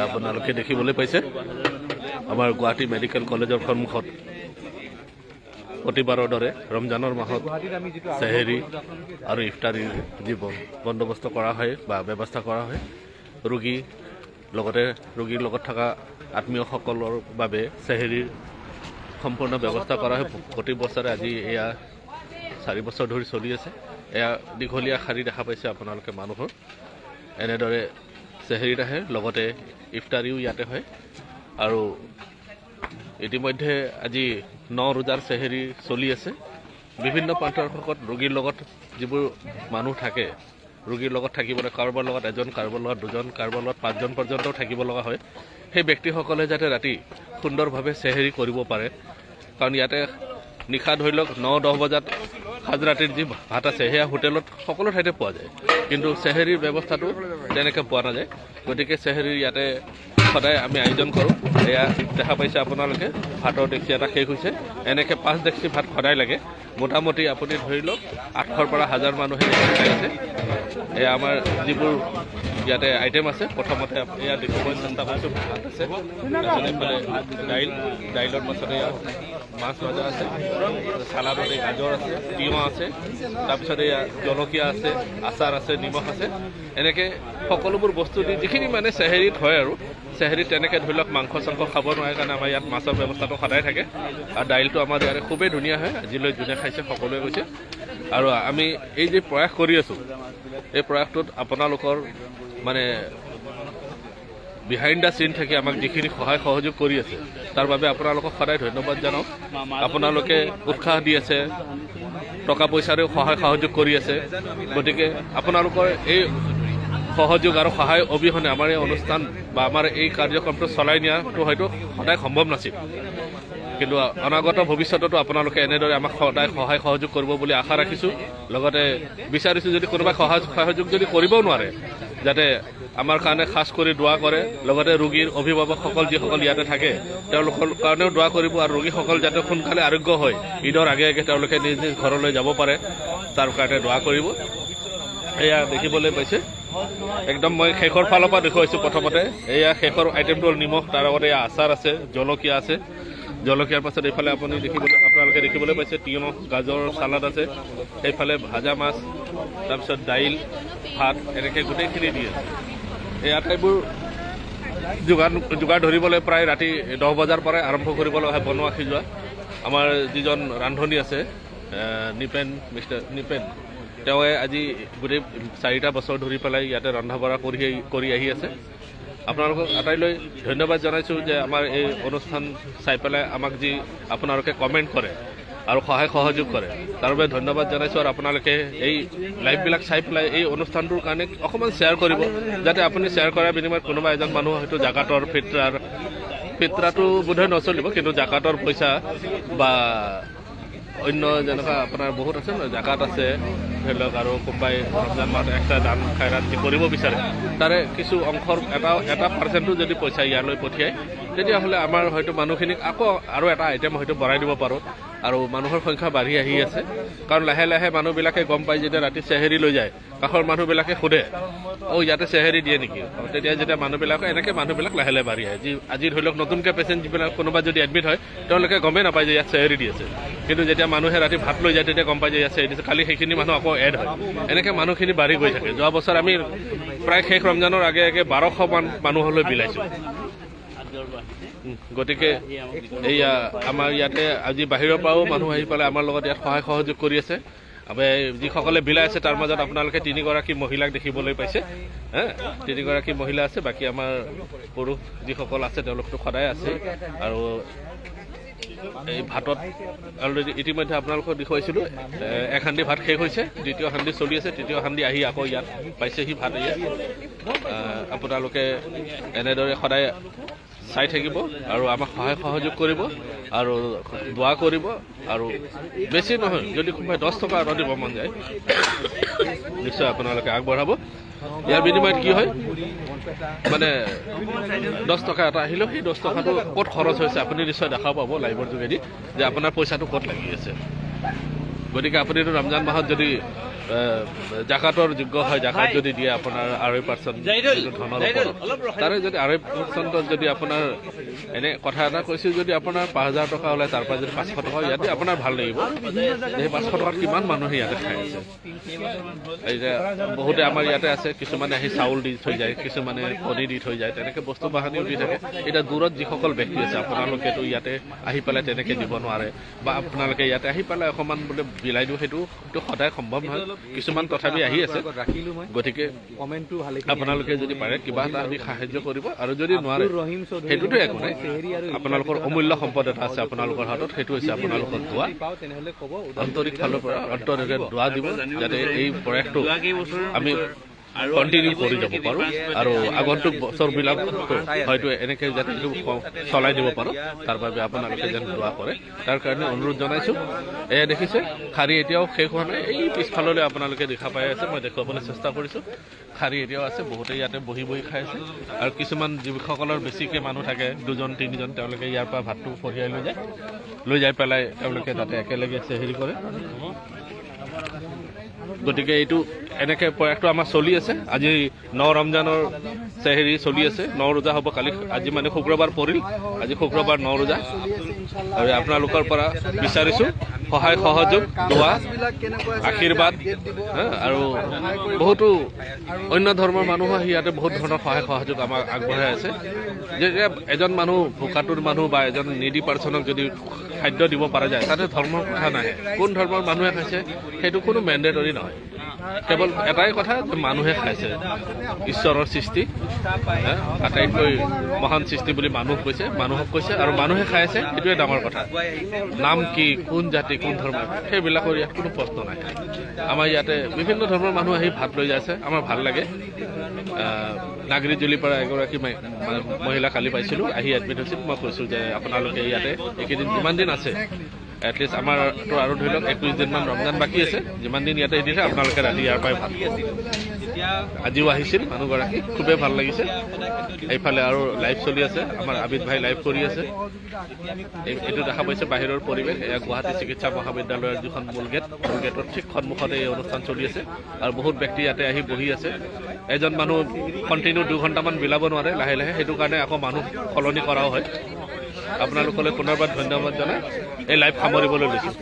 আপোনালোকে দেখিবলৈ পাইছে আমাৰ গুৱাহাটী মেডিকেল কলেজৰ সন্মুখত প্ৰতিবাৰৰ দৰে ৰমজানৰ মাহত চেহেৰি আৰু ইফতাৰীৰ যি বন্দোবস্ত কৰা হয় বা ব্যৱস্থা কৰা হয় ৰোগীৰ লগত থকা আত্মীয়সকলৰ বাবে চেহেৰিৰ সম্পূৰ্ণ ব্যৱস্থা কৰা হয়। প্ৰতি বছৰে আজি এয়া 4 বছৰ ধৰি চলি আছে। এয়া দীঘলীয়া শাৰী দেখা পাইছে আপোনালোকে মানুহৰ এনেদৰে চেহেৰিত আহে, লগতে ইফতাৰীও ইয়াতে হয়। আৰু ইতিমধ্যে আজি 9 ৰোজাৰ চেহেৰি চলি আছে। বিভিন্ন প্ৰান্তৰ শকত ৰোগীৰ লগত যিবোৰ মানুহ থাকে, ৰোগীৰ লগত থাকিবলৈ কাৰোবাৰ লগত এজন, কাৰোবাৰ লগত দুজন, কাৰোবাৰ লগত 5জন পৰ্যন্তও থাকিব লগা হয়। সেই ব্যক্তিসকলে যাতে ৰাতি সুন্দৰভাৱে চেহেৰি কৰিব পাৰে, কাৰণ ইয়াতে নিশা ধৰি লওক 9-10 বজাত সাজ ৰাতিৰ যি ভাত আছে সেয়া হোটেলত সকলো ঠাইতে পোৱা যায়, কিন্তু চেহেৰিৰ ব্যৱস্থাটো তেনেকৈ পোৱা নাযায়। গতিকে চেহেৰিৰ ইয়াতে সদায় আমি আয়োজন কৰোঁ। এয়া দেখা পাইছে আপোনালোকে ভাতৰ ডেক্সি এটা শেষ হৈছে। এনেকৈ 5 ডেক্সি ভাত সদায় লাগে। মোটামুটি আপুনি ধৰি লওক 800ৰ পৰা 1000 মানুহে খাই আছে। এয়া আমাৰ যিবোৰ ইয়াতে আইটেম আছে, প্ৰথমতে এয়া দেখিবলৈ চেষ্টা কৰিছোঁ। ভাত আছে, দাইলৰ পাছতে এয়া মাছ ভজা আছে, চালাডত এই গাজৰ আছে, তিয়ঁহ আছে, তাৰপিছত এয়া জলকীয়া আছে, আচাৰ আছে, নিমখ আছে। এনেকৈ সকলোবোৰ বস্তু দি যিখিনি মানে চেহেৰিত হয় আৰু চেহেৰিত তেনেকৈ ধৰি লওক মাংস চাংস খাব নোৱাৰে কাৰণে আমাৰ ইয়াত মাছৰ ব্যৱস্থাটো সদায় থাকে। আৰু দাইলটো আমাৰ ইয়াতে খুবেই ধুনীয়া হয়। আজিলৈ যোনে খাইছে সকলোৱে কৈছে। আৰু আমি এই যে প্ৰয়াস কৰি আছোঁ, এই প্ৰয়াসটোত আপোনালোকৰ মানে বিহাইণ্ড দ্য চিন থাকি আমাক যিখিনি সহায় সহযোগ কৰি আছে তাৰ বাবে আপোনালোকক সদায় ধন্যবাদ জনাওঁ। আপোনালোকে উৎসাহ দি আছে, টকা পইচাৰেও সহায় সহযোগ কৰি আছে। গতিকে আপোনালোকৰ এই সহযোগ আৰু সহায় অবিহনে আমাৰ এই অনুষ্ঠান বা আমাৰ এই কাৰ্যক্ৰমটো চলাই নিয়াটো হয়তো সদায় সম্ভৱ নাছিল। কিন্তু অনাগত ভৱিষ্যততো আপোনালোকে এনেদৰে আমাক সদায় সহায় সহযোগ কৰিব বুলি আশা ৰাখিছোঁ। লগতে বিচাৰিছোঁ যদি কোনোবাই সহযোগ যদি কৰিবও নোৱাৰে, যাতে আমাৰ কাৰণে খাছ কৰি দোৱা কৰে। লগতে ৰোগীৰ অভিভাৱকসকল যিসকল ইয়াতে থাকে তেওঁলোকৰ কাৰণেও দোৱা কৰিব। আৰু ৰোগীসকল যাতে সোনকালে আৰোগ্য হয়, ঈদৰ আগে আগে তেওঁলোকে নিজ নিজ ঘৰলৈ যাব পাৰে, তাৰ কাৰণে দোৱা কৰিব। এয়া দেখিবলৈ পাইছে একদম মই শেষৰ ফালৰ পৰা দেখুৱাইছোঁ। প্ৰথমতে এয়া শেষৰ আইটেমটো হ'ল নিমখ, তাৰ লগতে এয়া আচাৰ আছে, জলকীয়া আছে। জলকীয়াৰ পাছত এইফালে আপোনালোকে দেখিবলৈ পাইছে তিয়ঁহ, গাজৰ, চালাড আছে। সেইফালে ভাজা মাছ, তাৰপিছত দাইল, ভাত, এনেকৈ গোটেইখিনি দি আছে। এই আটাইবোৰ যোগাৰ ধৰিবলৈ প্ৰায় ৰাতি 10 বজাৰ পৰাই আৰম্ভ কৰিব লগা হয় বনোৱা সিজোৱা। আমাৰ যিজন ৰান্ধনি আছে মিষ্টাৰ নিপেন, তেওঁৱে আজি গোটেই 4টা বছৰ ধৰি পেলাই ইয়াতে ৰন্ধা বঢ়া কৰি আহি আছে। আপোনালোকক আটাইলৈ ধন্যবাদ জনাইছোঁ যে আমাৰ এই অনুষ্ঠান চাই পেলাই আমাক যি আপোনালোকে কমেণ্ট কৰে আৰু সহায় সহযোগ কৰে, তাৰ বাবে ধন্যবাদ জনাইছোঁ। আৰু আপোনালোকে এই লাইভবিলাক চাই পেলাই এই অনুষ্ঠানটোৰ কাৰণে অকণমান শ্বেয়াৰ কৰিব, যাতে আপুনি শ্বেয়াৰ কৰাৰ বিনিময়ত কোনোবা এজন মানুহ হয়তো জাকাতৰ ফিতৰাটো বোধহয় নচলিব, কিন্তু জাকাতৰ পইচা বা অন্য যেনেকুৱা আপোনাৰ বহুত আছে ন, জাকাত আছে ধৰি লওক, আৰু কোনোবাই ৰমজান মাহত এক্সট্ৰা দান খাইৰাত কৰিব বিচাৰে, তাৰে কিছু অংশৰ এটা পাৰ্চেণ্টো যদি পইচা ইয়ালৈ পঠিয়ায়, তেতিয়াহ'লে আমাৰ হয়তো মানুহখিনিক আকৌ আৰু এটা আইটেম হয়তো বঢ়াই দিব পাৰোঁ। আৰু মানুহৰ সংখ্যা বাঢ়ি আহি আছে, কাৰণ লাহে লাহে মানুহবিলাকে গম পায় যেতিয়া ৰাতি চেহেৰি লৈ যায়, কাষৰ মানুহবিলাকে সোধে ইয়াতে চেহেৰি দিয়ে নেকি। তেতিয়া যেতিয়া মানুহবিলাক লাহে লাহে বাঢ়ি আহে। আজি ধৰি লওক নতুনকৈ পেচেণ্ট যিবিলাক কোনোবা যদি এডমিট হয়, তেওঁলোকে গমেই নাপায় যে ইয়াত চেহেৰি দি আছে। কিন্তু যেতিয়া মানুহে ৰাতি ভাত লৈ যায়, তেতিয়া গম পায় যে ইয়াত চেহেৰি দিছে। কালি সেইখিনি মানুহ আকৌ এড হয়। এনেকৈ মানুহখিনি বাঢ়ি গৈ থাকে। যোৱা বছৰ আমি প্ৰায় শেষ ৰমজানৰ আগে আগে 1200মান মানুহলৈ বিলাইছোঁ। গতিকে এইয়া আমাৰ ইয়াতে আজি বাহিৰৰ পৰাও মানুহ আহি পেলাই আমাৰ লগত ইয়াত সহায় সহযোগ কৰি আছে। যিসকলে বিলাই আছে তাৰ মাজত আপোনালোকে 3গৰাকী মহিলাক দেখিবলৈ পাইছে। 3গৰাকী মহিলা আছে, বাকী আমাৰ পুৰুষ যিসকল আছে তেওঁলোকতো সদায় আছে। আৰু এই ভাতত অলৰেডি ইতিমধ্যে আপোনালোকক দেখুৱাইছিলোঁ, 1 হাণ্ডি ভাত শেষ হৈছে, 2য় হাণ্ডি চলি আছে, 3য় হাণ্ডি আহি আকৌ ইয়াত পাইছেহি ভাত। ইয়াত আপোনালোকে এনেদৰে সদায় চাই থাকিব আৰু আমাক সহায় সহযোগ কৰিব আৰু দোৱা কৰিব। আৰু বেছি নহয়, যদি কোনোবাই 10 টকা এটা দিব মন যায়, নিশ্চয় আপোনালোকে আগবঢ়াব। ইয়াৰ বিনিময়ত কি হয়, মানে 10 টকা এটা আহিলেও সেই 10 টকাটো ক'ত খৰচ হৈছে আপুনি নিশ্চয় দেখা পাব লাইভৰ যোগেদি, যে আপোনাৰ পইচাটো ক'ত লাগি আছে। গতিকে আপুনিতো ৰমজান মাহত যদি জাকাতৰ যোগ্য হয়, জাকাত যদি দিয়ে আপোনাৰ 2.5% ধনৰ ওপৰত, তাৰে যদি 2.5% যদি আপোনাৰ এনে কথা এটা কৈছোঁ, যদি আপোনাৰ 5,000 টকা ওলায়, তাৰ পৰা যদি 500 টকা ইয়াতে আপোনাৰ ভাল লাগিব। সেই 500 টকাত কিমান মানুহে ইয়াতে খাই আছে। এতিয়া বহুতে আমাৰ ইয়াতে আছে, কিছুমানে আহি চাউল দি থৈ যায়, কিছুমানে কণী দি থৈ যায়, তেনেকৈ বস্তু বাহানিও দি থাকে। এতিয়া দূৰত যিসকল ব্যক্তি আছে, আপোনালোকেতো ইয়াতে আহি পেলাই তেনেকৈ দিব নোৱাৰে, বা আপোনালোকে ইয়াতে আহি পেলাই অকণমান বোলে বিলাই দিওঁ, সেইটো সদায় সম্ভৱ নহয়। কিছুমান তথাপি আহি আছে, গতিকে আপোনালোকে যদি পাৰে কিবা এটা দি সাহায্য কৰিব, আৰু যদি নোৱাৰে সেইটোতো একো নাই। আপোনালোকৰ অমূল্য সম্পদ এটা আছে আপোনালোকৰ হাতত, সেইটো হৈছে আপোনালোকৰ দোৱা। আন্তৰিক ফালৰ পৰা অন্তৰেৰে দোৱা দিব, যাতে এই প্ৰয়াসটো আমি কণ্টিনিউ কৰি যাব পাৰোঁ, আৰু আগন্তুক বছৰবিলাক হয়তো এনেকৈ যাতে এইটো চলাই দিব পাৰোঁ, তাৰ বাবে আপোনালোকে যেন দোৱা কৰে, তাৰ কাৰণে অনুৰোধ জনাইছোঁ। এয়া দেখিছে, শাৰী এতিয়াও শেষ হোৱা নাই। এই পিছফাললৈ আপোনালোকে দেখা পাই আছে, মই দেখুৱাবলৈ চেষ্টা কৰিছোঁ। শাৰী এতিয়াও আছে, বহুতে ইয়াতে বহি বহি খাই আছে, আৰু কিছুমান যিসকলৰ বেছিকৈ মানুহ থাকে, 2-3জন, তেওঁলোকে ইয়াৰ পৰা ভাতটো কঢ়িয়াই লৈ যাই পেলাই তেওঁলোকে তাতে একেলগে চেহেৰি কৰে। গতিকে এইটো এনেকৈ প্ৰয়াসটো আমাৰ চলি আছে। আজি 9 ৰমজানৰ চেহেৰি চলি আছে, 9 ৰোজা হ'ব কালি। আজি মানে শুক্ৰবাৰ পৰিল, আজি শুক্ৰবাৰ 9 ৰোজা। আৰু আপোনালোকৰ পৰা বিচাৰিছোঁ সহায় সহযোগ, দোৱা, আশীৰ্বাদ, আৰু বহুতো অন্য ধৰ্মৰ মানুহ আহি ইয়াতে বহুত ধৰণৰ সহায় সহযোগ আমাক আগবঢ়াই আছে। যেতিয়া এজন মানুহ ভোকাতুৰ মানুহ বা এজন নিডি পাৰ্চনক যদি খাদ্য দিব পৰা যায়, তাতে ধৰ্মৰ কথা নাহে। কোন ধৰ্মৰ মানুহে খাইছে সেইটো কোনো মেণ্ডেটৰী নহয়, কেৱল এটাই কথা যে মানুহে খাইছে। ঈশ্বৰৰ সৃষ্টি, আটাইতকৈ মহান সৃষ্টি বুলি মানুহক কৈছে, আৰু মানুহে খাই আছে, সেইটোৱে ডাঙৰ কথা। নাম কি, কোন জাতি, কোন ধৰ্ম, সেইবিলাকৰ ইয়াত কোনো প্ৰশ্ন নাই। আমাৰ ইয়াতে বিভিন্ন ধৰ্মৰ মানুহ আহি ভাত লৈ যাইছে, আমাৰ ভাল লাগে। নাগৰিজুলিৰ পৰা এগৰাকী মহিলা কালি পাইছিলোঁ, আহি এডমিট হৈছিল। মই কৈছোঁ যে আপোনালোকে ইয়াতে এইকেইদিন যিমান দিন আছে, এটলিষ্ট আমাৰতো আৰু ধৰি লওক 21 দিনমান ৰমজান বাকী আছে, যিমান দিন ইয়াতে দিছে আপোনালোকে ৰাতি ইয়াৰ পৰাই ভাত। আজিও আহিছিল মানুহগৰাকী, খুবেই ভাল লাগিছে। এইফালে আৰু লাইভ চলি আছে, আমাৰ আবিদ ভাই লাইভ কৰি আছে। এইটো দেখা পাইছে বাহিৰৰ পৰিৱেশ, এয়া গুৱাহাটী চিকিৎসা মহাবিদ্যালয়ৰ যিখন মূল গেটৰ ঠিক সন্মুখতে এই অনুষ্ঠান চলি আছে, আৰু বহুত ব্যক্তি ইয়াতে আহি বহি আছে। এজন মানুহ কণ্টিনিউ 2 ঘণ্টামান বিলাব নোৱাৰে, লাহে লাহে, সেইটো কাৰণে আকৌ মানুহ সলনি কৰাও হয়। আপোনালোকলৈ পুনৰবাৰ ধন্যবাদ জনাই এই লাইভ সামৰিবলৈ লৈছোঁ।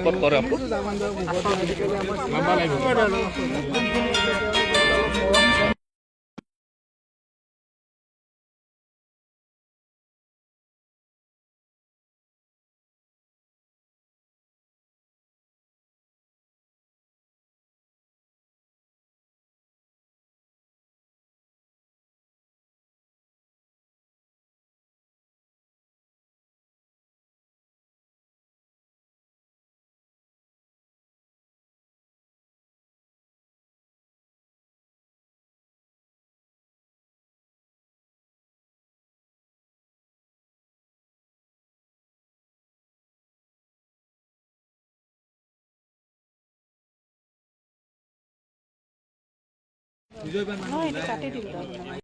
ক'ত কৰে আপুনি?